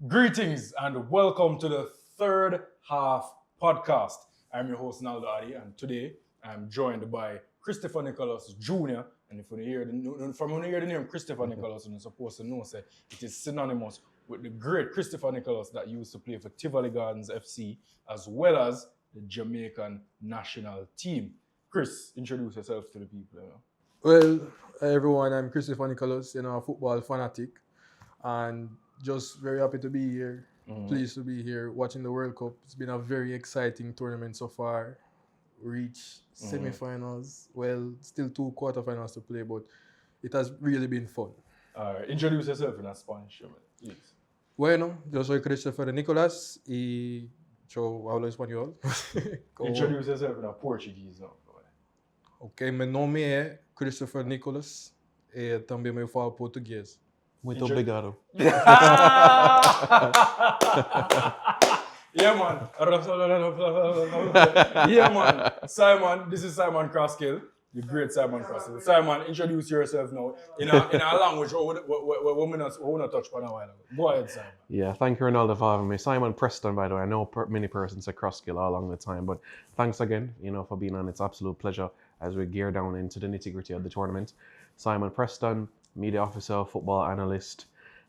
Greetings and welcome to the third half podcast. I'm your host Naldo Adi, and today I'm joined by Christopher Nicholas Jr. And if you hear the name Christopher Nicholas, you're supposed to know say it is synonymous with the great Christopher Nicholas that used to play for Tivoli Gardens FC as well as the Jamaican national team. Chris, introduce yourself to the people. Well, everyone, I'm Christopher Nicholas, a football fanatic, and just very happy to be here. Pleased to be here watching the World Cup. It's been a very exciting tournament so far. Reached semi-finals. Well, still 2 quarterfinals to play, but it has really been fun. Introduce yourself in Spanish, please. Bueno, yo soy Christopher Nicholas y yo hablo español. Introduce yourself in Portuguese now. Ok, meu nome é Christopher Nicholas e também eu falo português. Muito obrigado. Yeah, man. Yeah, man. Simon, this is Simon Crosskill, the great Simon Crosskill. Simon, introduce yourself now in a language we're not touch upon a while ago. Go ahead, Simon. Yeah, thank you, Ronaldo, for having me. Simon Preston, by the way. I know many persons say Crosskill all along the time, but thanks again, for being on. It's an absolute pleasure as we gear down into the nitty-gritty of the tournament. Simon Preston, media officer, football analyst,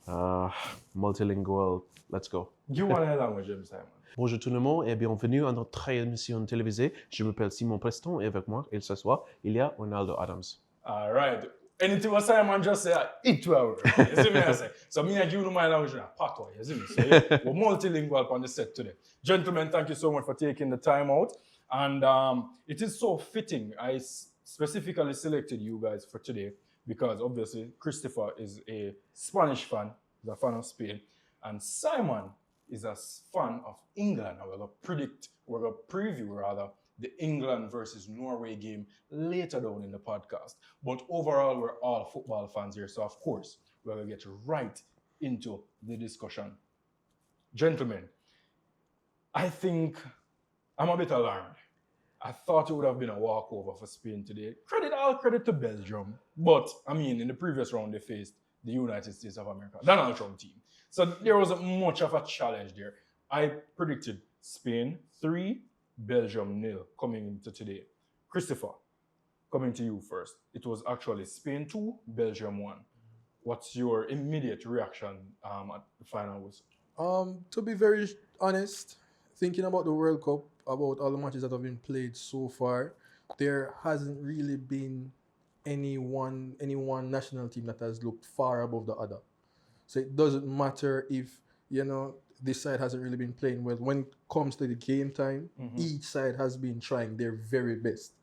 multilingual. Let's go. You want a language, Simon? Bonjour tout le monde et bienvenue à notre émission télévisée. Je m'appelle Simon Preston et avec moi, ce soir, il y a Ronaldo Adams. All right. Anything what Simon just say, it will. You see me I say? So me and you know my language in patois, you see me? So yeah, we're multilingual on the set today. Gentlemen, thank you so much for taking the time out. And it is so fitting. I specifically selected you guys for today because obviously Christopher is a Spanish fan, he's a fan of Spain, and Simon is a fan of England. And we're going to preview the England versus Norway game later down in the podcast. But overall, we're all football fans here, so of course, we're going to get right into the discussion. Gentlemen, I think I'm a bit alarmed. I thought it would have been a walkover for Spain today. Credit to Belgium. But, in the previous round, they faced the United States of America, the Donald Trump team. So there wasn't much of a challenge there. I predicted Spain 3, Belgium 0 coming into today. Christopher, coming to you first. It was actually Spain 2, Belgium 1. What's your immediate reaction at the final whistle? To be very honest, thinking about the World Cup, about all the matches that have been played so far, there hasn't really been any one national team that has looked far above the other. So it doesn't matter if, this side hasn't really been playing well. When it comes to the game time, each side has been trying their very best.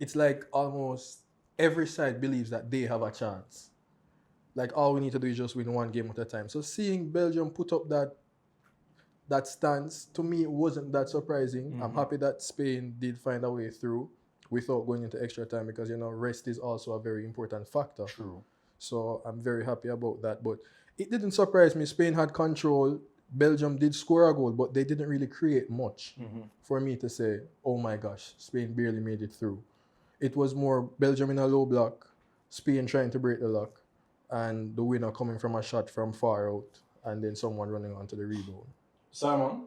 It's like almost every side believes that they have a chance. Like all we need to do is just win one game at a time. So seeing Belgium put up that stance, to me, it wasn't that surprising. I'm happy that Spain did find a way through without going into extra time because, rest is also a very important factor. True. So I'm very happy about that. But it didn't surprise me. Spain had control. Belgium did score a goal, but they didn't really create much for me to say, oh my gosh, Spain barely made it through. It was more Belgium in a low block, Spain trying to break the lock, and the winner coming from a shot from far out, and then someone running onto the rebound. Simon?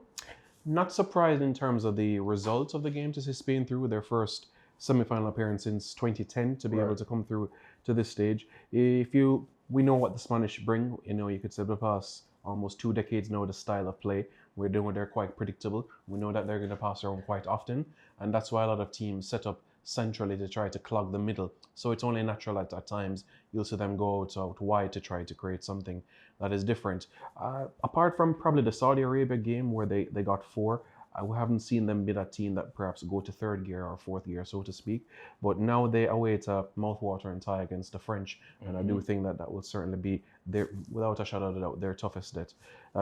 Not surprised in terms of the results of the game to see Spain through their first semi-final appearance since 2010 to be able to come through to this stage. We know what the Spanish bring. You could say the past almost 2 decades now, the style of play. They're quite predictable. We know that they're going to pass around quite often, and that's why a lot of teams set up centrally to try to clog the middle. So it's only natural at times you'll see them go out wide to try to create something that is different. Apart from probably the Saudi Arabia game where they got 4, I haven't seen them be that team that perhaps go to 3rd gear or 4th gear, so to speak. But now they await a mouthwatering tie against the French, and I do think that will certainly be, without a shadow of a doubt, their toughest bet.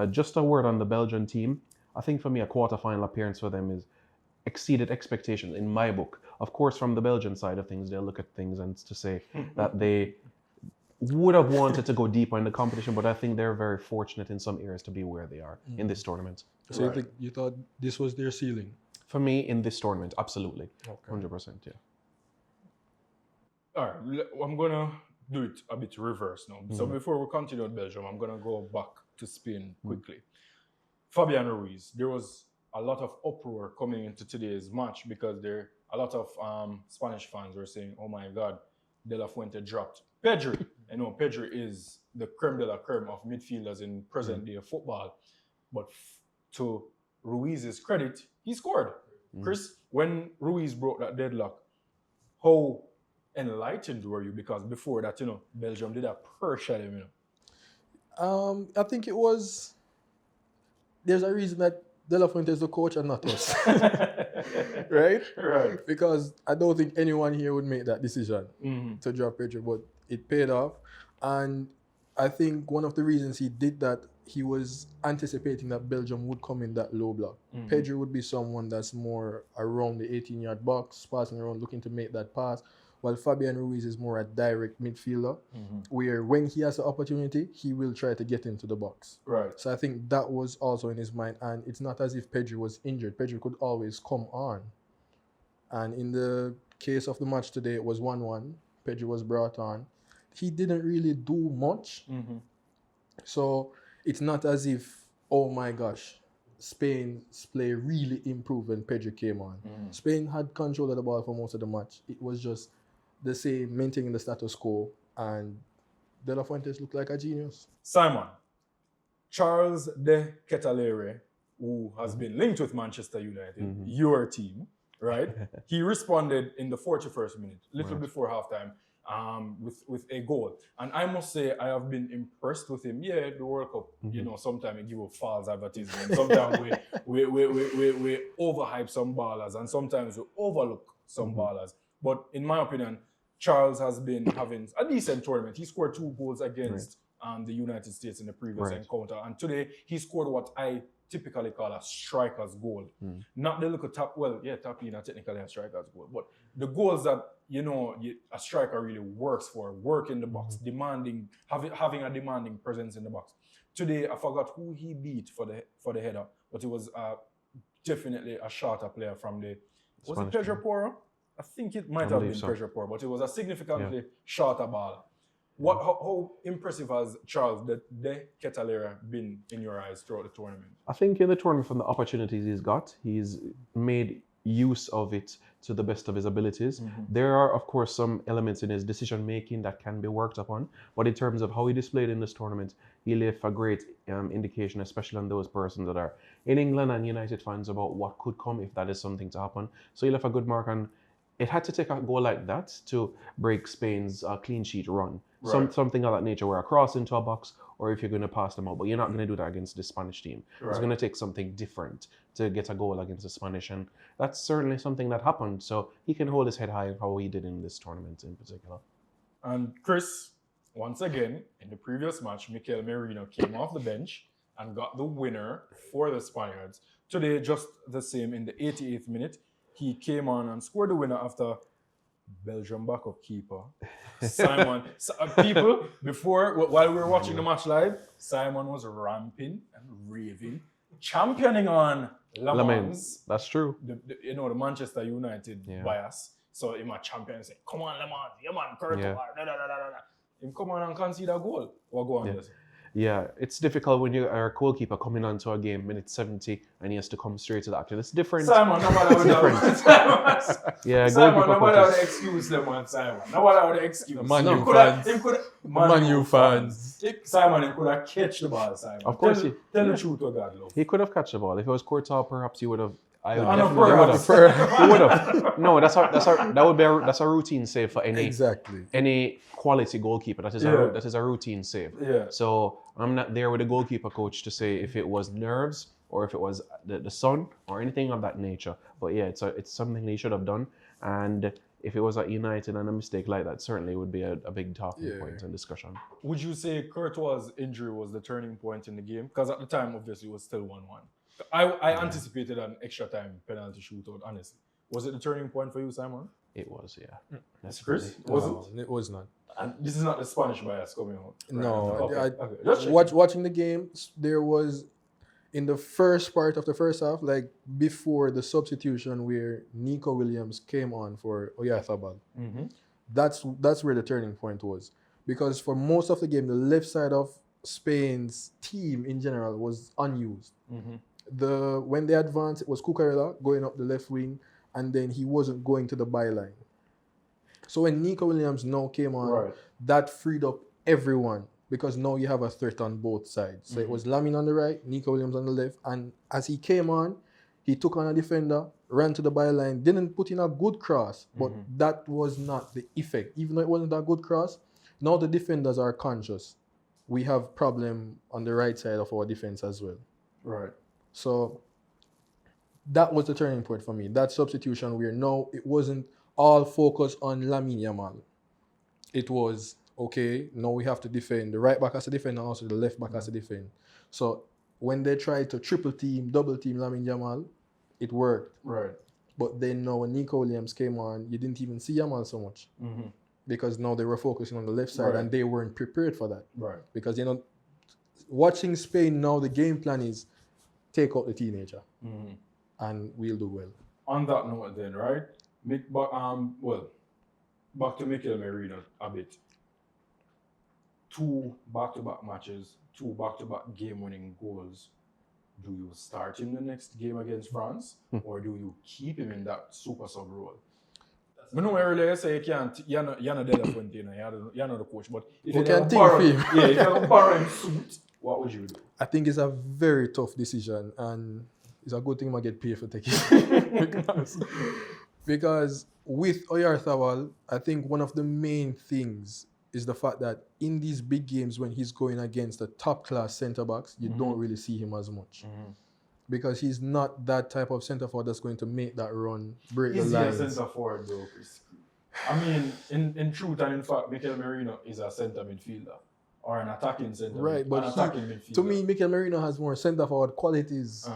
Just a word on the Belgian team. I think for me, a quarterfinal appearance for them is exceeded expectations in my book. Of course, from the Belgian side of things, they'll look at things and to say that they would have wanted to go deeper in the competition, but I think they're very fortunate in some areas to be where they are in this tournament. So you thought this was their ceiling? For me, in this tournament, absolutely. Okay. 100%, yeah. All right, I'm going to do it a bit reverse now. So before we continue with Belgium, I'm going to go back to Spain quickly. Fabian Ruiz, there was a lot of uproar coming into today's match because a lot of Spanish fans were saying, oh my God, De La Fuente dropped Pedri. I know Pedri is the creme de la creme of midfielders in present day football. But to Ruiz's credit, he scored. Chris, when Ruiz broke that deadlock, how enlightened were you? Because before that, Belgium did a pressure him, I think it was. There's a reason that De La Fuente is the coach and not us, right? Right. Because I don't think anyone here would make that decision to drop Pedro, but it paid off. And I think one of the reasons he did that, he was anticipating that Belgium would come in that low block. Pedro would be someone that's more around the 18-yard box, passing around, looking to make that pass, while Fabian Ruiz is more a direct midfielder, where when he has the opportunity, he will try to get into the box. Right. So I think that was also in his mind, and it's not as if Pedro was injured. Pedro could always come on. And in the case of the match today, it was 1-1. Pedro was brought on. He didn't really do much. So it's not as if, oh my gosh, Spain's play really improved when Pedro came on. Spain had control of the ball for most of the match. It was just the same, maintaining the status quo, and De La Fuentes looked like a genius. Simon, Charles de Ketelaere, who has been linked with Manchester United, your team, right? He responded in the 41st minute, little before halftime, with a goal. And I must say, I have been impressed with him. Yeah, the World Cup, sometimes we give a false advertisement. Sometimes we overhype some ballers, and sometimes we overlook some ballers. But in my opinion, Charles has been having a decent tournament. He scored 2 goals against the United States in the previous encounter. And today, he scored what I typically call a striker's goal. Not the little tap, tapping are technically a striker's goal, but the goals that, a striker really works for, work in the box, demanding, having a demanding presence in the box. Today, I forgot who he beat for the header, but it was definitely a shorter player from the, was it Pedro Porro? I think it might have been Pedro Porro, but it was a significantly shorter ball. How impressive has Charles de Ketelaere been in your eyes throughout the tournament? I think in the tournament, from the opportunities he's got, he's made use of it to the best of his abilities. There are, of course, some elements in his decision making that can be worked upon, but in terms of how he displayed in this tournament, he left a great indication, especially on those persons that are in England and United fans, about what could come if that is something to happen. So he left a good mark on. It had to take a goal like that to break Spain's clean sheet run. Right. Something of that nature, where a cross into a box, or if you're going to pass them out. But you're not going to do that against the Spanish team. Right. It's going to take something different to get a goal against the Spanish. And that's certainly something that happened. So he can hold his head high in how he did in this tournament in particular. And Chris, once again, in the previous match, Mikel Merino came off the bench and got the winner for the Spaniards. Today, just the same, in the 88th minute, he came on and scored the winner after Belgium backup keeper Simon. People, while we were watching the match live, Simon was ramping and raving, championing on Lamine. That's true. The Manchester United bias. So he might champion and say, "Come on, Lamine, yeah man, Ketelaere, Him come on and concede a goal. What go on this? Yeah, it's difficult when you are a goalkeeper coming onto a game minute 70 and he has to come straight to the action. It's different. Simon, nobody would have. Yeah, Simon, nobody would excuse them on Simon. Nobody would excuse. Man U fans. Simon, he could have catch the ball, Simon. Of course, tell the truth to God, love. He could have catched the ball. If it was Courtois, perhaps he would have. He would have. No, that's a routine save for any quality goalkeeper. That is a routine save. Yeah. So I'm not there with the goalkeeper coach to say if it was nerves or if it was the sun or anything of that nature. But yeah, it's something he should have done. And if it was at United and a mistake like that, certainly would be a big talking point and discussion. Would you say Courtois' injury was the turning point in the game? Because at the time, obviously, it was still 1-1. I anticipated an extra time penalty shootout, honestly. Was it the turning point for you, Simon? It was, yeah. That's Chris? It was not. And this is not the Spanish bias coming out. Right? No. Okay. Watching the game, there was, in the first part of the first half, like before the substitution where Nico Williams came on for Oyarzabal. That's where the turning point was. Because for most of the game, the left side of Spain's team in general was unused. Mm-hmm. When they advanced, it was Cucurella going up the left wing, and then he wasn't going to the byline. So when Nico Williams now came on, Right. that freed up everyone because now you have a threat on both sides. So it was Lamine on the right, Nico Williams on the left, and as he came on, he took on a defender, ran to the byline, didn't put in a good cross, but that was not the effect. Even though it wasn't a good cross, now the defenders are conscious. We have problem on the right side of our defense as well. Right. So that was the turning point for me. That substitution where now it wasn't all focused on Lamine Yamal. It was, okay, now we have to defend. The right back has to defend and also the left back has to defend. So when they tried to triple team, double team Lamine Yamal, it worked. Right. But then now when Nico Williams came on, you didn't even see Yamal so much. Because now they were focusing on the left side and they weren't prepared for that. Right. Because, watching Spain now, the game plan is take out the teenager and we'll do well. On that note then, right? Back to Mikel Merino a bit. 2 back-to-back matches, 2 back-to-back game-winning goals. Do you start him the next game against France, or do you keep him in that super sub role? I know earlier you say you can't, you're not De La Fuente, you're not the coach, but if you can can think borrow for him. if you can borrow him suit, what would you do? I think it's a very tough decision, and it's a good thing I get paid for taking it. because with Oyarzabal, I think one of the main things is the fact that in these big games when he's going against the top-class centre-backs, you don't really see him as much. Because he's not that type of centre-forward that's going to make that run, break the lines. Is he a centre-forward though, Chris? I mean, in truth and in fact, Mikel Merino is a centre midfielder. Or an attacking centre. Right, but midfielder. to me, Mikel Merino has more centre-forward qualities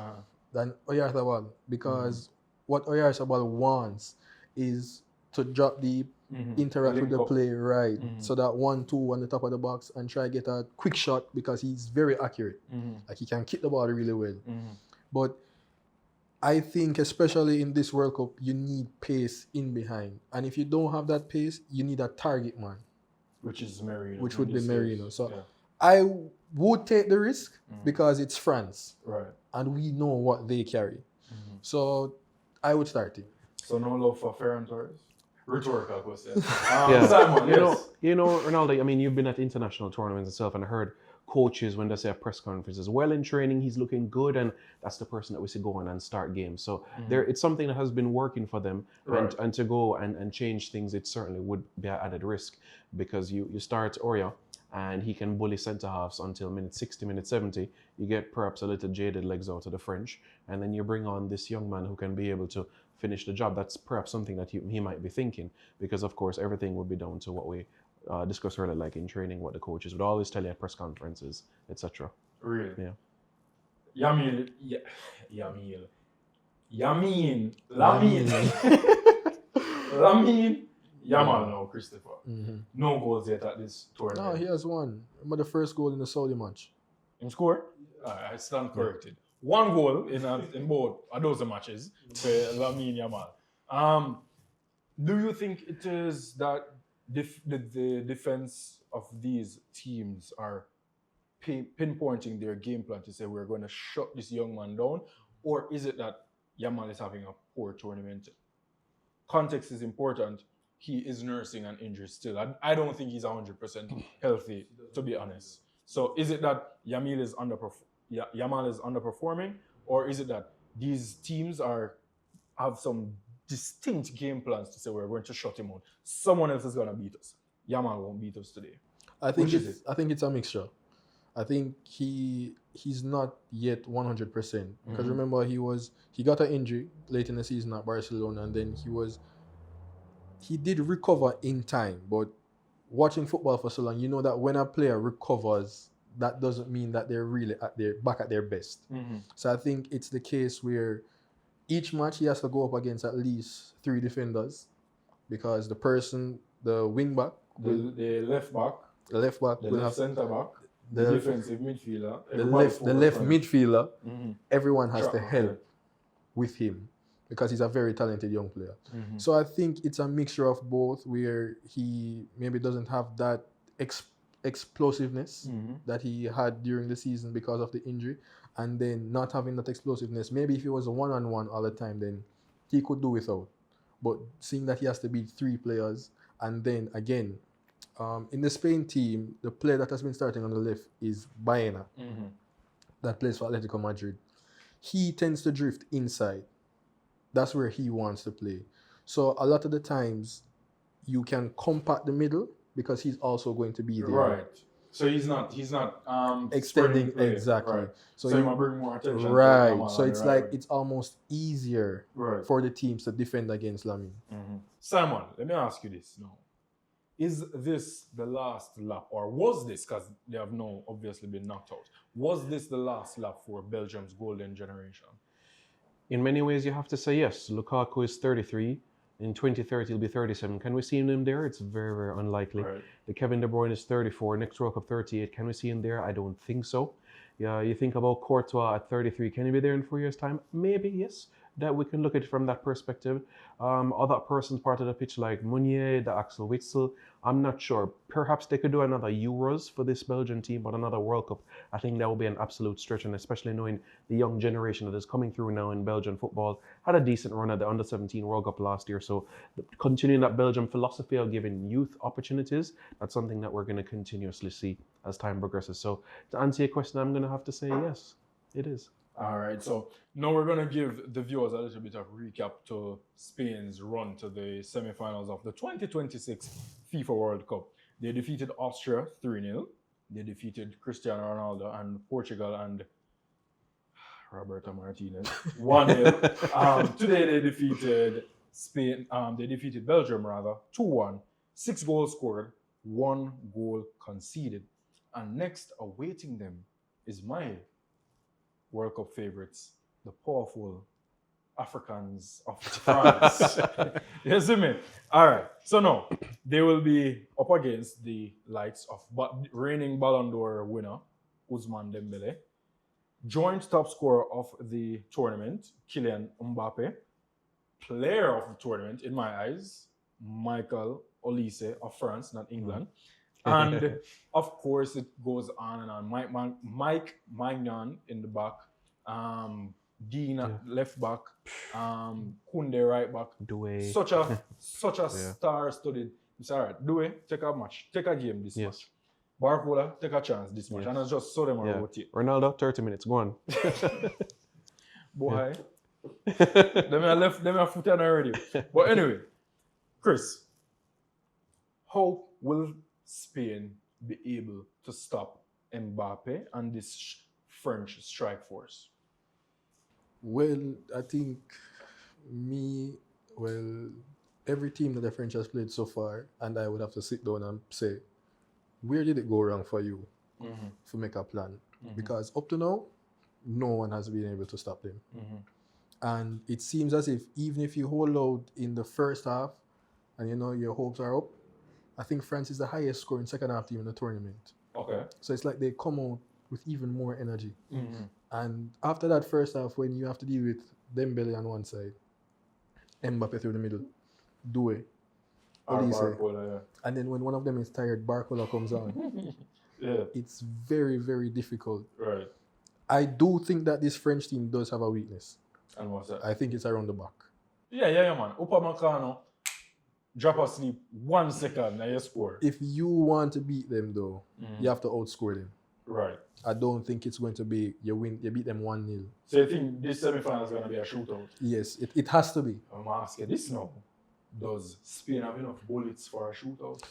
than Oyarzabal. Because what Oyarzabal wants is to drop deep, interact with the play, so that 1-2 on the top of the box and try to get a quick shot because he's very accurate. Like he can kick the ball really well. But I think especially in this World Cup, you need pace in behind. And if you don't have that pace, you need a target man. Which is Merino. Which would be Merino. So I would take the risk because it's France. Right. And we know what they carry. So I would start him. So no love for Ferran Torres? Rhetorical question. Simon, Ronaldo, I mean, you've been at international tournaments itself, and I heard coaches, when they say at press conferences, well, in training, he's looking good, and that's the person that we see go on and start games. So it's something that has been working for them, and to go and change things, it certainly would be an added risk, because you start Oria, and he can bully centre-halves until minute 60, minute 70. You get perhaps a little jaded legs out of the French, and then you bring on this young man who can be able to finish the job. That's perhaps something that he might be thinking, because of course everything would be down to what we discussed earlier, like in training, what the coaches would always tell you at press conferences, etc. Really? Yeah. Lamine Yamal now, Christopher. No goals yet at this tournament. No, he has one. Remember the first goal in the Saudi match? Him score? I stand corrected. 1 goal in both of those matches for Lamine Yamal. Do you think it is that the defense of these teams are pinpointing their game plan to say we're going to shut this young man down? Or is it that Yamal is having a poor tournament? Context is important. He is nursing an injury still. I don't think he's 100% healthy, to be honest. So is it that Yamal is underperforming, or is it that these teams have some distinct game plans to say we're going to shut him out? Someone else is going to beat us. Yamal won't beat us today. I think it's a mixture. I think he's not yet 100%, because remember he got an injury late in the season at Barcelona, and then he did recover in time. But watching football for so long, you know that when a player recovers, that doesn't mean that they're really back at their best. So I think it's the case where each match he has to go up against at least 3 defenders, because the wing back, the left back, the left centre back, the defensive midfielder, the left midfielder, everyone has to help with him, because he's a very talented young player. So I think it's a mixture of both, where he maybe doesn't have that explosiveness that he had during the season because of the injury, and then not having that explosiveness. Maybe if he was a one-on-one all the time, then he could do without. But seeing that he has to beat 3 players, and then again, in the Spain team, the player that has been starting on the left is Baena, that plays for Atletico Madrid. He tends to drift inside. That's where he wants to play. So a lot of the times, you can compact the middle because he's also going to be there. Right. So he's not Extending, play. exactly. Right. So he you might bring more attention. right. To Yamal, So it's right. it's almost easier Right. for the teams to defend against Lamine. Simon, let me ask you this now. Is this the last lap, or was this, because they have now obviously been knocked out, was this the last lap for Belgium's golden generation? In many ways, you have to say yes. Lukaku is 33. In 2030, he'll be 37. Can we see him there? It's very, very unlikely. Right. The Kevin De Bruyne is 34. Next World Cup 38. Can we see him there? I don't think so. Yeah, you think about Courtois at 33. Can he be there in 4 years' time? Maybe, yes. That we can look at it from that perspective. Other persons part of the pitch like Meunier, the Axel Witsel, I'm not sure. Perhaps they could do another Euros for this Belgian team, but another World Cup, I think that would be an absolute stretch, and especially knowing the young generation that is coming through now in Belgian football. Had a decent run at the Under-17 World Cup last year, so continuing that Belgian philosophy of giving youth opportunities, that's something that we're going to continuously see as time progresses. So to answer your question, I'm going to have to say yes, it is. All right, so now we're going to give the viewers a little bit of recap to Spain's run to the semi-finals of the 2026 FIFA World Cup. They defeated Austria 3-0. They defeated Cristiano Ronaldo and Portugal and Roberto Martinez 1-0. Today they defeated Spain. They defeated Belgium rather 2-1. 6 goals scored, 1 goal conceded. And next awaiting them is my World Cup favorites, the powerful Africans of France. You see me? All right. So now they will be up against the likes of reigning Ballon d'Or winner Ousmane Dembele, joint top scorer of the tournament Kylian Mbappe, player of the tournament in my eyes Michael Olise of France, not England. And of course, it goes on and on. Mike Magnan in the back, Dean at left back, Koundé right back. Doué. Such a star-studded. It's all right. Doué, take a match, take a game this match. Barcola, take a chance this match, and I just saw them rotate. Ronaldo, 30 minutes, go on. Boy, them I left them a foot on already. But anyway, Chris, how will Spain be able to stop Mbappe and this French strike force? Well, I think every team that the French has played so far, and I would have to sit down and say, where did it go wrong for you to make a plan? Because up to now, no one has been able to stop them. And it seems as if even if you hold out in the first half and you know your hopes are up, I think France is the highest scoring second half team in the tournament. Okay. So it's like they come out with even more energy. And after that first half, when you have to deal with Dembele on one side, Mbappe through the middle, Doué, Olise, and then when one of them is tired, Barcola comes on. It's very, very difficult. Right. I do think that this French team does have a weakness. And what's that? I think it's around the back. Yeah, man. Upamecano, drop asleep 1 second and you score. If you want to beat them, though, you have to outscore them. Right. I don't think it's going to be you beat them 1-0. So you think this semi-final is going to be a shootout? Yes, it has to be. I'm asking this now. Does Spain have enough bullets for a shootout?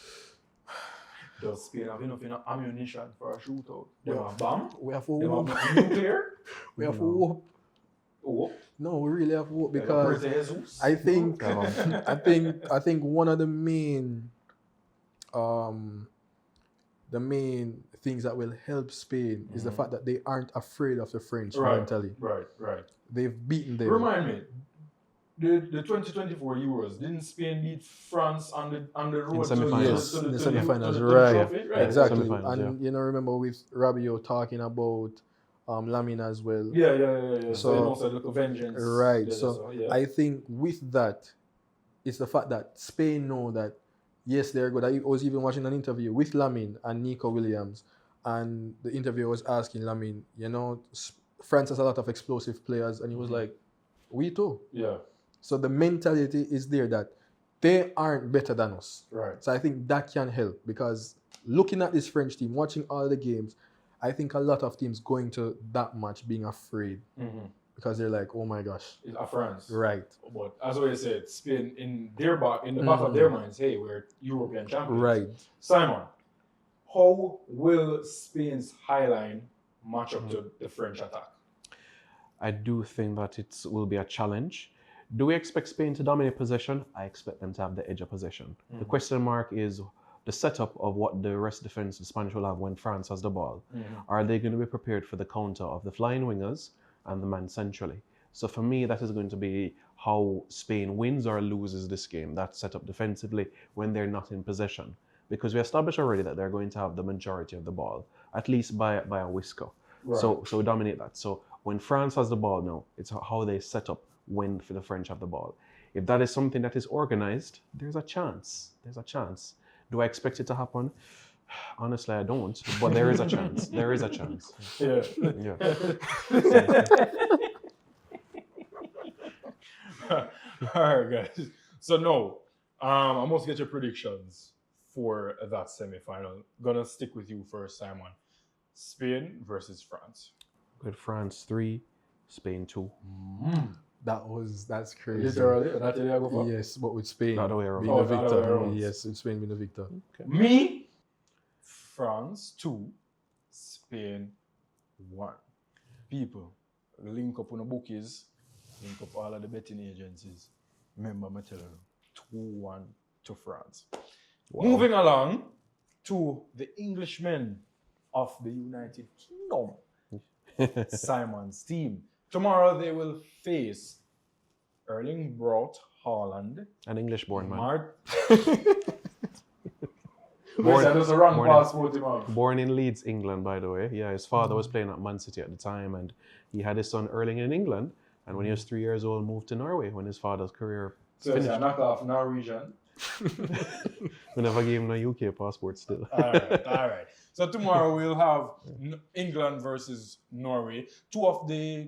Does Spain have enough ammunition for a shootout? They have bomb? We have to They hope. have nuclear? We have to hope. Oh. No, we really have to hope They because have Jesus? I think I think one of the main things that will help Spain is the fact that they aren't afraid of the French mentally. Right. They've beaten them. Remind me, the 2024 Euros, didn't Spain beat France on the road to the semi-finals, the right. trophy? Right. Exactly. Semi-finals, And you know, remember with Rabiot talking about Lamine as well. Yeah. So, you know, so look, vengeance. Right. Yeah, So I think with that, it's the fact that Spain know that Yes, they're good. I was even watching an interview with Lamine and Nico Williams, and the interviewer was asking Lamine, France has a lot of explosive players, and he was like, we too. Yeah. So the mentality is there that they aren't better than us. Right. So I think that can help, because looking at this French team, watching all the games, I think a lot of teams going to that match being afraid because they're like, oh my gosh. It's a France. Right. But as I said, Spain in the back of their minds, hey, we're European champions. Right. Simon, how will Spain's high line match up to the French attack? I do think that it will be a challenge. Do we expect Spain to dominate possession? I expect them to have the edge of possession. The question mark is the setup of what the rest defense, the Spanish will have when France has the ball. Are they going to be prepared for the counter of the flying wingers and the man centrally? So for me, that is going to be how Spain wins or loses this game, that setup defensively when they're not in possession. Because we established already that they're going to have the majority of the ball, at least by a whisker. Right. So we dominate that. So when France has the ball now, it's how they set up when for the French have the ball. If that is something that is organized, there's a chance. There's a chance. Do I expect it to happen? Honestly, I don't. But there is a chance. There is a chance. Yeah. All right, guys. So no, I must get your predictions for that semi-final. Gonna stick with you first, Simon. Spain versus France. With France 3, Spain 2. That's crazy. Literally, that's the way I go for. Yes, but with Spain The other way around. being the the other way victor. around. Yes, with Spain being the victor. Okay. Me, France 2, Spain 1. People, link up on the bookies, link up all of the betting agencies. Remember, I tell you, 2-1 to France. Wow. Moving along to the Englishmen of the United Kingdom. Simon's team. Tomorrow they will face Erling brought Haaland. An English-born man. Born in Leeds, England, by the way. Yeah, his father was playing at Man City at the time, and he had his son Erling in England. And when he was 3 years old, moved to Norway when his father's career finished. So it's a knockoff Norwegian. We never gave him a UK passport still. All right. So tomorrow we'll have England versus Norway. Two of the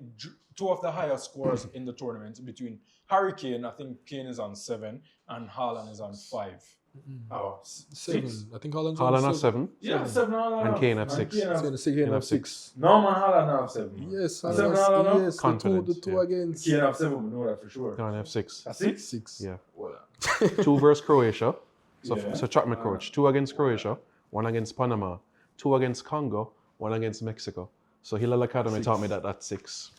highest scores in the tournament between Harry Kane. I think Kane is on 7 and Haaland is on 5. Oh, 7. 6. I think Haaland's Haaland on has 7. Yeah, 7 And Kane have 6. Kane have 6. No man, Haaland have 7. Yes, 7 Haaland. yes, Confident, the two yeah. against. Kane have 7, we know that for sure. Kane have 6. 6? 6. Yeah. Well, 2 versus Croatia. So, Yeah. so track my coach. 2 against Croatia, 1 against Panama, 2 against Congo, 1 against Mexico. So Hillel Academy taught me that that's 6.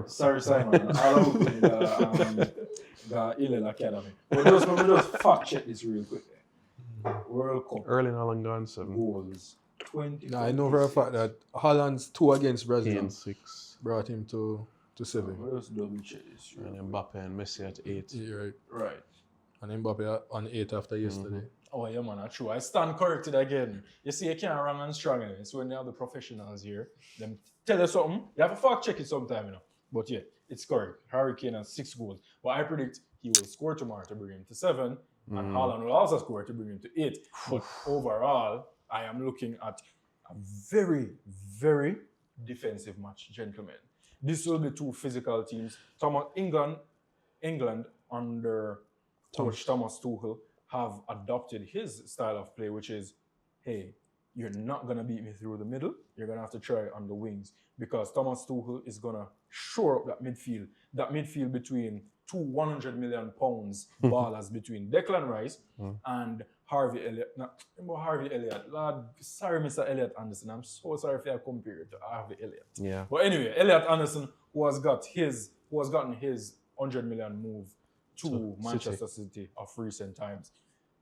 Sorry, Simon. I don't think the Hillel Academy. But just fact check this real quick. World Cup Erling Haaland gone 7. goals 20. I know for a fact that Haaland's 2 against Brazil Kane 6. brought him to 7. Just double check this. And Mbappe and Messi at 8. Yeah, right. Right. And Mbappe on 8 after yesterday. Oh yeah, man, that's true. I stand corrected again. You see, you can't run and strong in it. It's when you have the professionals here. Them tell you something. You have to fact check it sometime, But yeah, it's correct. Harry Kane has 6 goals. But I predict he will score tomorrow to bring him to 7. And Haaland will also score to bring him to 8. But overall, I am looking at a very, very defensive match, gentlemen. This will be 2 physical teams. England under Coach Thomas Tuchel have adopted his style of play, which is, hey, you're not going to beat me through the middle. You're going to have to try on the wings, because Thomas Tuchel is going to shore up that midfield between 2 100 million pounds ballers between Declan Rice and Harvey Elliott. Lord, sorry, Mr. Elliott Anderson. I'm so sorry if I compare you to Harvey Elliott. Yeah. But anyway, Elliott Anderson, who has gotten his 100 million move to Manchester City of recent times.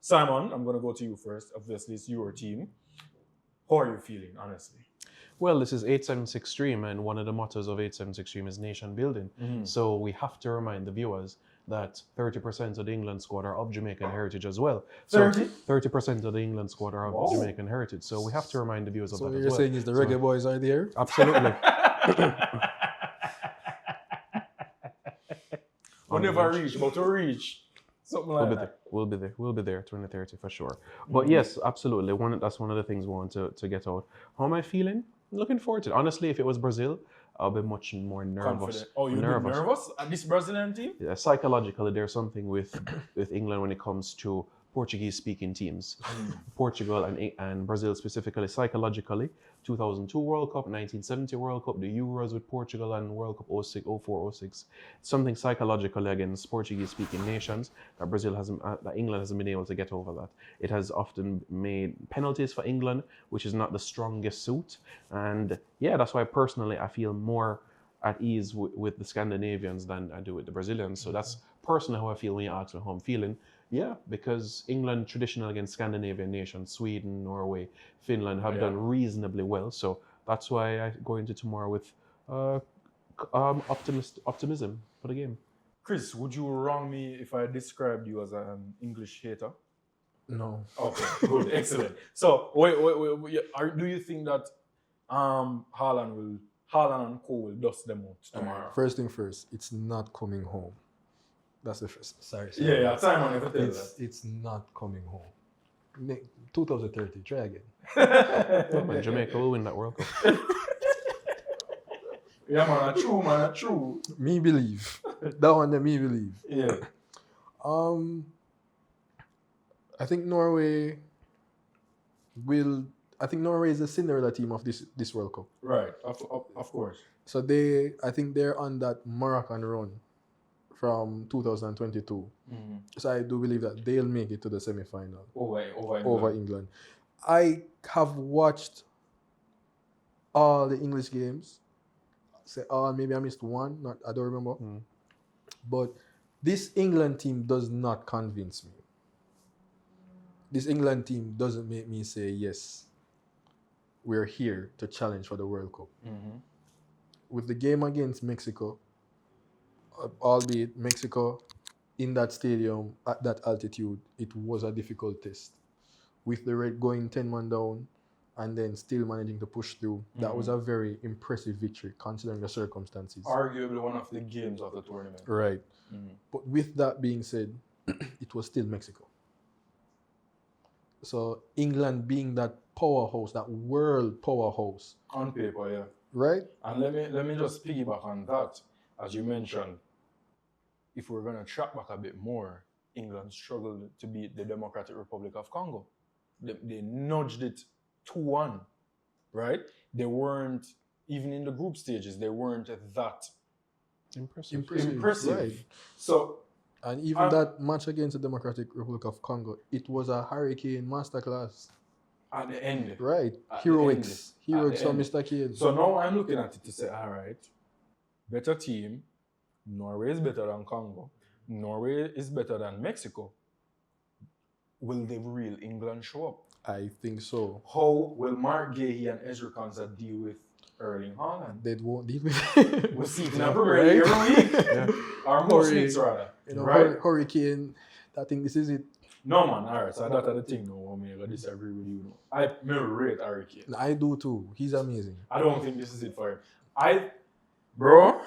Simon, I'm going to go to you first. Obviously, it's your team. How are you feeling, honestly? Well, this is 876 Stream, and one of the mottos of 876 Stream is nation building. So we have to remind the viewers that 30% of the England squad are of Jamaican heritage as well. So 30% of the England squad are of Jamaican heritage. So we have to remind the viewers of that as well. So you're saying is the reggae boys are there? Absolutely. We never reach, but to reach, Something We'll like be that. there. We'll be there 2030 for sure. But yes, absolutely. That's one of the things we want to get out. How am I feeling? Looking forward to it. Honestly, if it was Brazil, I'll be much more nervous. Confident. Oh, you'd be nervous at this Brazilian team? Yeah, psychologically, there's something with England when it comes to Portuguese-speaking teams. Portugal and Brazil specifically, psychologically, 2002 World Cup, 1970 World Cup, the Euros with Portugal and World Cup 06, 04, 06. Something psychologically against Portuguese-speaking nations that that England hasn't been able to get over that. It has often made penalties for England, which is not the strongest suit. And yeah, that's why personally I feel more at ease with the Scandinavians than I do with the Brazilians. So that's personally how I feel when you ask me how I'm feeling. Yeah, because England traditional against Scandinavian nations, Sweden, Norway, Finland have done reasonably well. So that's why I go into tomorrow with optimism for the game. Chris, would you wrong me if I described you as an English hater? No. Okay, good, excellent. So, wait. Do you think that Haaland and Co will dust them out tomorrow? First thing first, it's not coming home. That's the first. Sorry. Yeah, Simon, if I tell you that. It's not coming home. 2030, try again. Man, Jamaica will win that World Cup. Yeah, man, true. Me believe. That one, me believe. Yeah. I think Norway is a Cinderella team of this World Cup. Right, of course. So I think they're on that Moroccan run from 2022. So I do believe that they'll make it to the semi-final over England. I have watched all the English games. Maybe I missed one. I don't remember. But this England team does not convince me. This England team doesn't make me say, yes, we're here to challenge for the World Cup. With the game against Mexico, albeit Mexico in that stadium at that altitude, it was a difficult test. With the Red going 10-man down and then still managing to push through, that was a very impressive victory considering the circumstances. Arguably one of the games of the tournament. Right. But with that being said, it was still Mexico. So England being that powerhouse, that world powerhouse. On paper, yeah. Right? And let me just piggyback on that. As you mentioned, if we're going to track back a bit more, England struggled to beat the Democratic Republic of Congo. They nudged it 2-1, right? They weren't, even in the group stages, they weren't that impressive. Right. So, and even that match against the Democratic Republic of Congo, it was a hurricane masterclass. At the end. Right. Heroics from Mr. Kane. So now I'm looking at it to say, all right, better team. Norway is better than Congo. Norway is better than Mexico. Will the real England show up? I think so. How will Mark Gahey and Ezra Konsa deal with Erling Haaland? They won't deal with it. We'll see it in a Premier every week. Or most weeks, rather. Right? Hurricane, I think this is it. No, man. All right. So that's the thing now. I'm going to disagree with you. I rate Hurricane. I do too. He's amazing. I don't think this is it for him. Bro,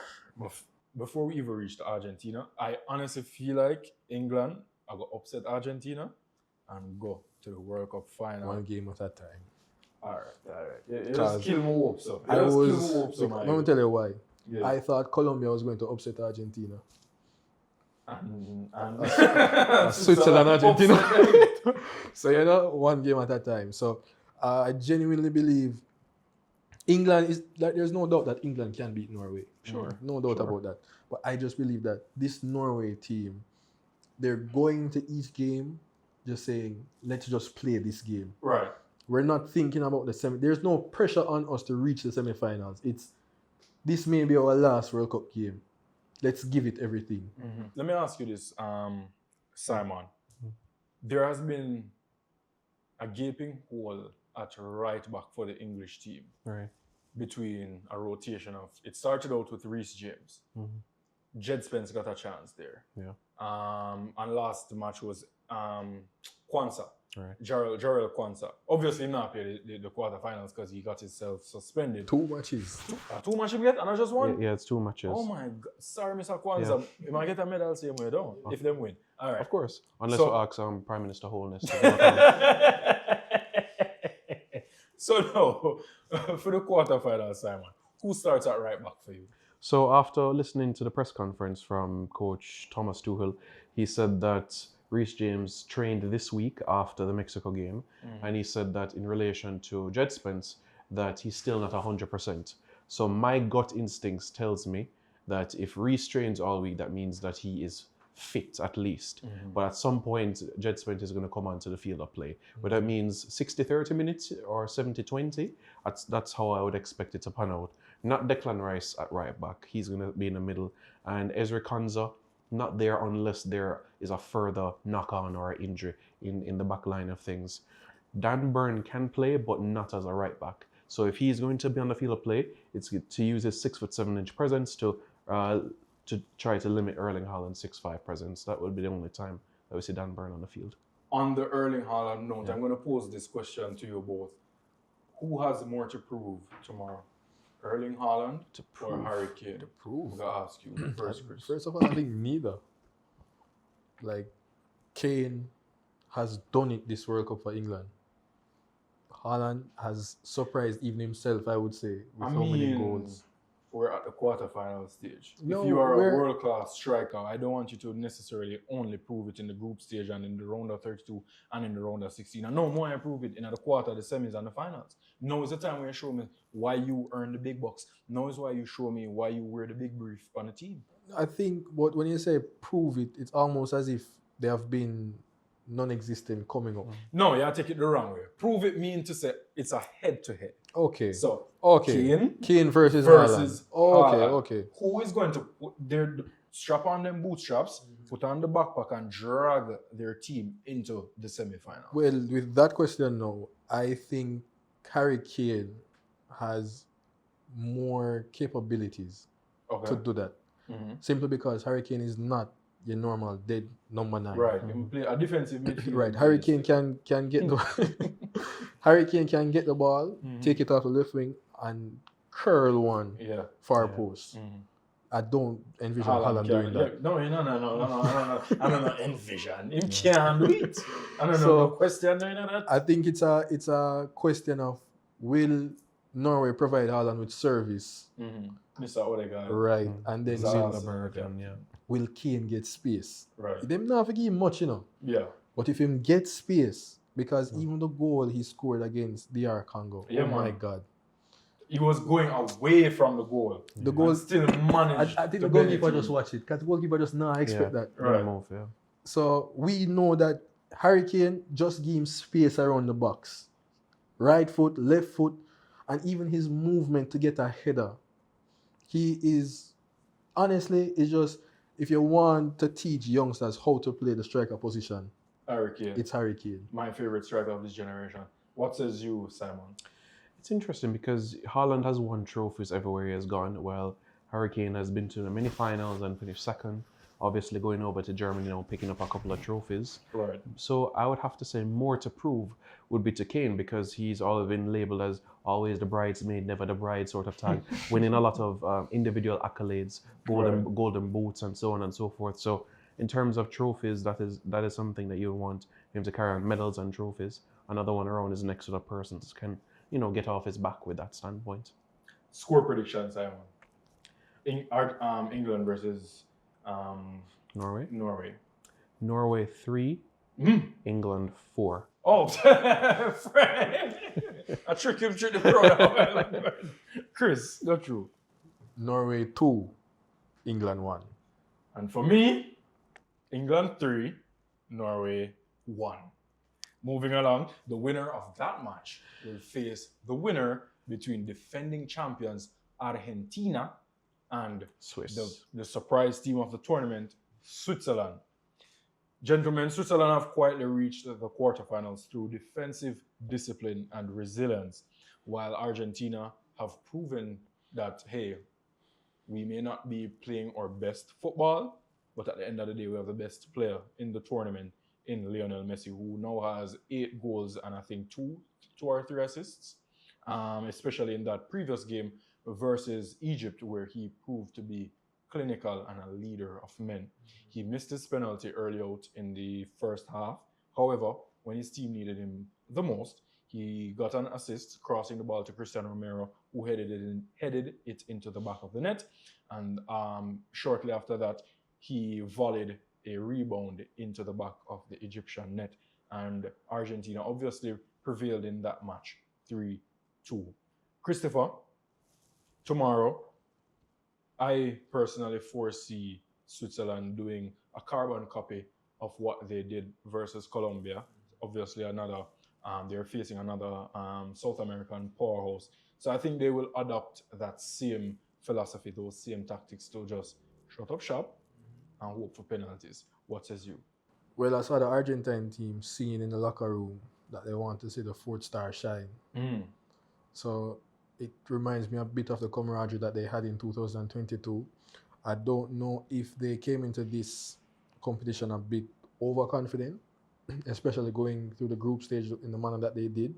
before we even reach to Argentina, I honestly feel like England are going to upset Argentina and go to the World Cup final. One game at a time. All right. It just kill my hopes up. Let me tell you why. Yeah. I thought Colombia was going to upset Argentina. And Switzerland, Argentina. So, one game at a time. So, I genuinely believe England is, like, there's no doubt that England can beat Norway. Sure. No doubt about that. But I just believe that this Norway team, they're going to each game just saying, let's just play this game. Right. We're not thinking about the semi. There's no pressure on us to reach the semifinals. This may be our last World Cup game. Let's give it everything. Let me ask you this, Simon. There has been a gaping hole at right back for the English team. Right. Between a rotation of, it started out with Ruiz James. Jed Spence got a chance there. Yeah. And last match was Kwanzaa Right. Jarrell Kwanzaa. Obviously not play the quarterfinals because he got himself suspended. 2 matches. Two matches we get and I just won? Yeah, it's 2 matches. Oh my God. Sorry, Mr. Kwanzaa. You might get a medal same way, don't if them win. All right. Of course. Unless So- you ask Prime Minister Holness. So now, for the quarterfinals, Simon, who starts at right back for you? So after listening to the press conference from Coach Thomas Tuchel, he said that Reece James trained this week after the Mexico game, and he said that in relation to Jed Spence, that he's still not 100%. So my gut instincts tells me that if Reece trains all week, that means that he is fit at least. But at some point, Jed Spence is going to come onto the field of play. But that means 60-30 minutes or 70-20. That's how I would expect it to pan out. Not Declan Rice at right back. He's going to be in the middle. And Ezri Konsa, not there unless there is a further knock-on or injury in the back line of things. Dan Burn can play, but not as a right back. So if he's going to be on the field of play, it's to use his 6'7" presence to try to limit Erling Haaland's 6'5" presence. That would be the only time that we see Dan Burn on the field. On the Erling Haaland note, I'm going to pose this question to you both. Who has more to prove tomorrow? Erling Haaland or Harry Kane? Prove. I'm going to ask you first, Chris. First of all, I think neither. Like, Kane has done it this World Cup for England. Haaland has surprised even himself, I would say, with how many goals. We're at the quarterfinal stage. No, if you are a we're- world-class striker, I don't want you to necessarily only prove it in the group stage and in the round of 32 and in the round of 16. And no more, I prove it in the quarter, the semis, and the finals. Now is the time where you show me why you earn the big bucks. Now is why you show me why you wear the big brief on the team. I think when you say prove it, it's almost as if they have been non-existent coming up. No, you take it the wrong way. Prove it mean to say it's a head-to-head. Okay. So, Okay. Kane versus versus Haaland. Haaland. Okay. Who is going to put strap on them bootstraps, put on the backpack, and drag their team into the semi-final? Well, with that question now, I think Harry Kane has more capabilities Okay. to do that. Simply because Harry Kane is not your normal dead number 9. Right. You play a defensive midfield. Right. Harry Kane can get the Harry Kane can get the ball, take it off the left wing, and curl one Yeah. far post. I don't envision Haaland doing that. No. I don't envision. Him can't do it. I don't know. So- No question. No, that. I think it's a question of will Norway provide Haaland with service, Mr. Odegaard. right? And then Mr. will Kane get space? Right. Them not have to give him much, Yeah. But if him get space, because even the goal he scored against DR Congo, Yeah, oh my man. God. He was going away from the goal. The goal, And still managed. I think to the goalkeeper bend it just watched it, because the goalkeeper just not expect that. Right. Move, yeah. So we know that Harry Kane just give him space around the box. Right foot, left foot, and even his movement to get a header. He is, honestly, it's just, if you want to teach youngsters how to play the striker position, Harry Kane. it's Harry Kane. My favorite striker of this generation. What says you, Simon? It's interesting because Haaland has won trophies everywhere he has gone, while Harry Kane has been to many finals and finished second. Obviously going over to Germany now, picking up a couple of trophies. Right. So I would have to say more to prove would be to Kane, because he's always been labeled as always the bridesmaid, never the bride sort of tag, winning a lot of individual accolades, golden boots and so on and so forth. So in terms of trophies, that is something that you want him to carry on, medals and trophies. Another one around his neck so that person can, get off his back with that standpoint. Score prediction, Simon. England versus Norway? Norway. 3, England 4. Oh, Fred. I trick him through the pro. Chris, go through. Norway 2, England 1. And for me, England 3, Norway 1. Moving along, the winner of that match will face the winner between defending champions Argentina and Swiss. the surprise team of the tournament, Switzerland. Gentlemen, Switzerland have quietly reached the quarterfinals through defensive discipline and resilience, while Argentina have proven that, hey, we may not be playing our best football, but at the end of the day, we have the best player in the tournament in Lionel Messi, who now has 8 goals and I think 2 or 3 assists, especially in that previous game versus Egypt, where he proved to be clinical and a leader of men. He missed his penalty early out in the first half. However, when his team needed him the most, he got an assist, crossing the ball to Cristiano Romero, who headed it into the back of the net. And shortly after that, he volleyed a rebound into the back of the Egyptian net. And Argentina obviously prevailed in that match, 3-2. Christopher, tomorrow, I personally foresee Switzerland doing a carbon copy of what they did versus Colombia. Obviously, they're facing another South American powerhouse. So I think they will adopt that same philosophy, those same tactics to just shut up shop and hope for penalties. What says you? Well, I saw the Argentine team seeing in the locker room that they want to see the 4th star shine. So it reminds me a bit of the camaraderie that they had in 2022. I don't know if they came into this competition a bit overconfident, especially going through the group stage in the manner that they did.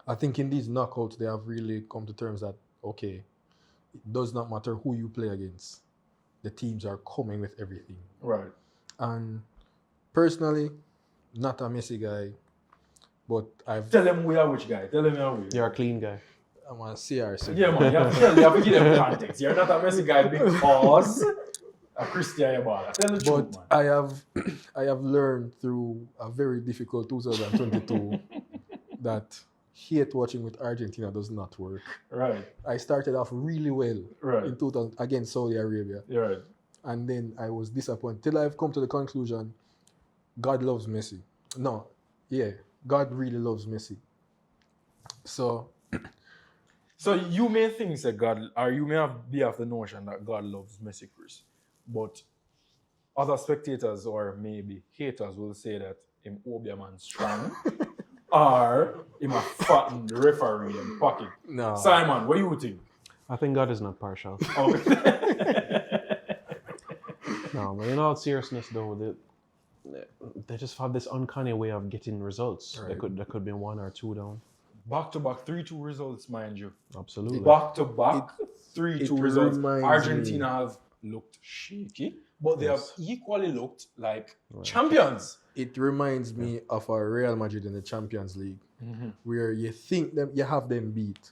I think in these knockouts, they have really come to terms that, okay, it does not matter who you play against. The teams are coming with everything. Right. And personally, not a Messi guy, but I've... Tell them we are which guy. Tell them we are which. You're a clean guy. I'm a CR6. Yeah, man. You have to give them context. You're not a Messi guy because a Christian Yamal. Tell the truth, But man. I have learned through a very difficult 2022 that hate watching with Argentina does not work. Right. I started off really well in 2000 against Saudi Arabia. You're right. And then I was disappointed till I've come to the conclusion God loves Messi. No, yeah, God really loves Messi. So you may think that God, or you may be of the notion that God loves Messi, Chris, but other spectators or maybe haters will say that him Obia man strong or him a fattened referee in pocket. no. Simon, what do you think? I think God is not partial. Okay. No, but in all seriousness, though, they just have this uncanny way of getting results. Right. There could be 1 or 2 down. Back-to-back 3-2 results, mind you. Absolutely. Back-to-back 3-2 results. reminds Argentina have looked shaky, but they have equally looked like champions. It reminds me of a Real Madrid in the Champions League, where you think you have them beat.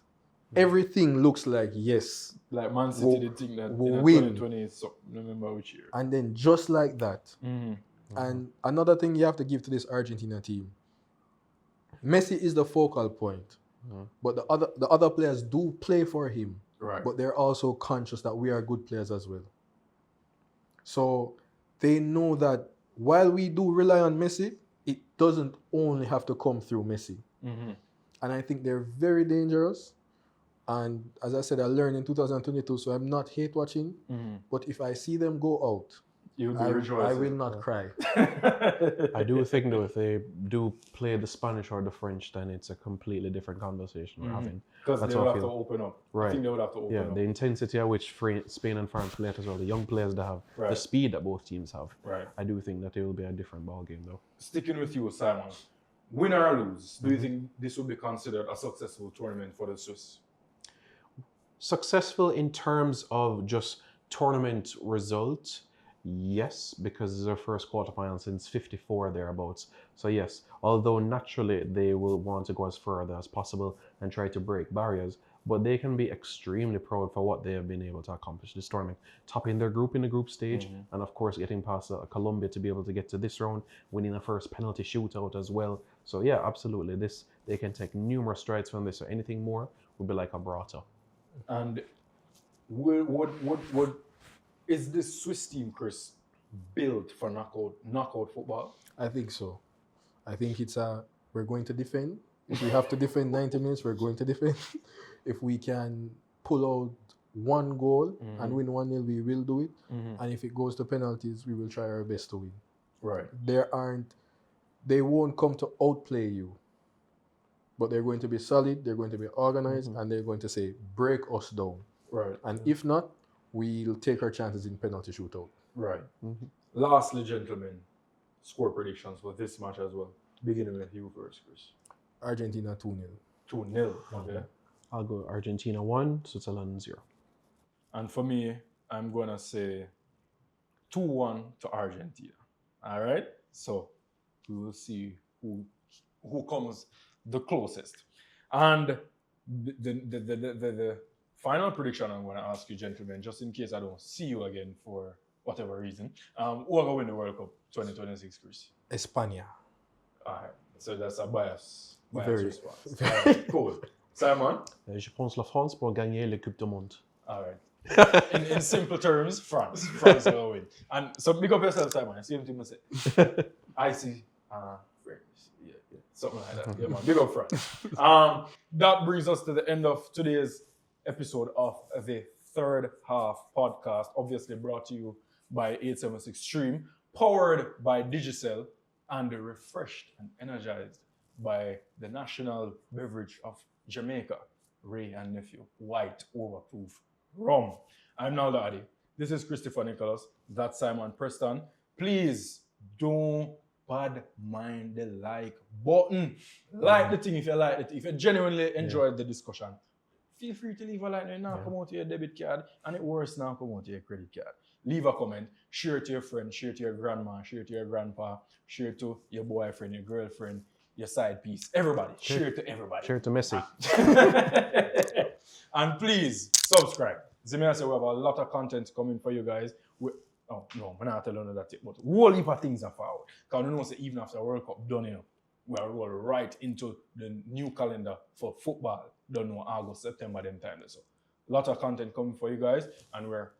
Everything looks like yes. Like Man City, they think that we'll in win. 2020, so remember which year. And then just like that. And another thing you have to give to this Argentina team, Messi is the focal point, but the other players do play for him. Right. But they're also conscious that we are good players as well. So they know that while we do rely on Messi, it doesn't only have to come through Messi. And I think they're very dangerous. And as I said, I learned in 2022, so I'm not hate watching. But if I see them go out, I will not cry. I do think, though, if they do play the Spanish or the French, then it's a completely different conversation we're having. Because That's they how would I have to feel. open up. Right. I think they would have to open up. The intensity at which Spain and France play as well, the young players they have, the Right. speed that both teams have. Right. I do think that it will be a different ball game, though. Sticking with you, Simon. Win or lose, do you think this will be considered a successful tournament for the Swiss? Successful in terms of just tournament result, yes, because it's their first quarterfinal since '54 thereabouts. So yes, although naturally they will want to go as further as possible and try to break barriers, but they can be extremely proud for what they have been able to accomplish this tournament, topping their group in the group stage, and of course getting past Colombia to be able to get to this round, winning a first penalty shootout as well. So yeah, absolutely, they can take numerous strides from this. So anything more would be like a brata. And what is this Swiss team, Chris, built for knockout football? I think so. I think we're going to defend. If we have to defend 90 minutes, we're going to defend. If we can pull out one goal and win 1-0, we will do it. And if it goes to penalties, we will try our best to win. Right. They won't come to outplay you. But they're going to be solid, they're going to be organized, and they're going to say, break us down. Right. And if not, we'll take our chances in penalty shootout. Right. Lastly, gentlemen, score predictions for this match as well. Beginning with you first, Chris. Argentina 2-0. 2-0. Okay. I'll go Argentina 1, Switzerland 0. And for me, I'm gonna say 2-1 to Argentina. All right. So we will see who comes the closest. And the final prediction I'm going to ask you, gentlemen, just in case I don't see you again for whatever reason, who are going to win the World Cup 2026, Chris? España. All right. So that's a bias Very. response. All right, cool. Simon? Je pense la France pour gagner la Coupe du Monde. All right. In simple terms, France. France will win. And so big up yourself, Simon. See what you say. I see. Friends. Yeah, something like that. Yeah, man. Big up France. That brings us to the end of today's episode of the Third Half podcast. Obviously brought to you by 876 Stream, powered by Digicel, and refreshed and energized by the national beverage of Jamaica, Ray and Nephew, white overproof rum. I'm now Daddy. This is Christopher Nicholas. That's Simon Preston. Please don't bad mind the like button. Like the thing if you like it. If you genuinely enjoyed the discussion, feel free to leave a like. Now come out to your debit card, and it worse now come out to your credit card. Leave a comment, share it to your friend, share it to your grandma, share it to your grandpa, share it to your boyfriend, your girlfriend, your side piece. Everybody, share it to everybody. Share it to Messi. And please subscribe. Zimia said we have a lot of content coming for you guys. Oh no, I'm not telling you that yet, but whole heap of things are forward. Because you know, say even after World Cup done, you know, we are rolling right into the new calendar for football. Don't know August, September, them time. So a lot of content coming for you guys, and we're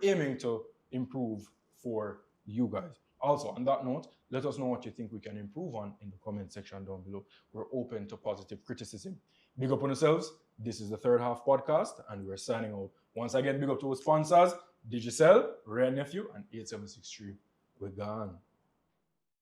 aiming to improve for you guys. Also, on that note, let us know what you think we can improve on in the comment section down below. We're open to positive criticism. Big up on yourselves. This is the Third Half podcast, and we're signing out. Once again, big up to our sponsors, Digicel, Rare Nephew, and 876 Stream. We're gone.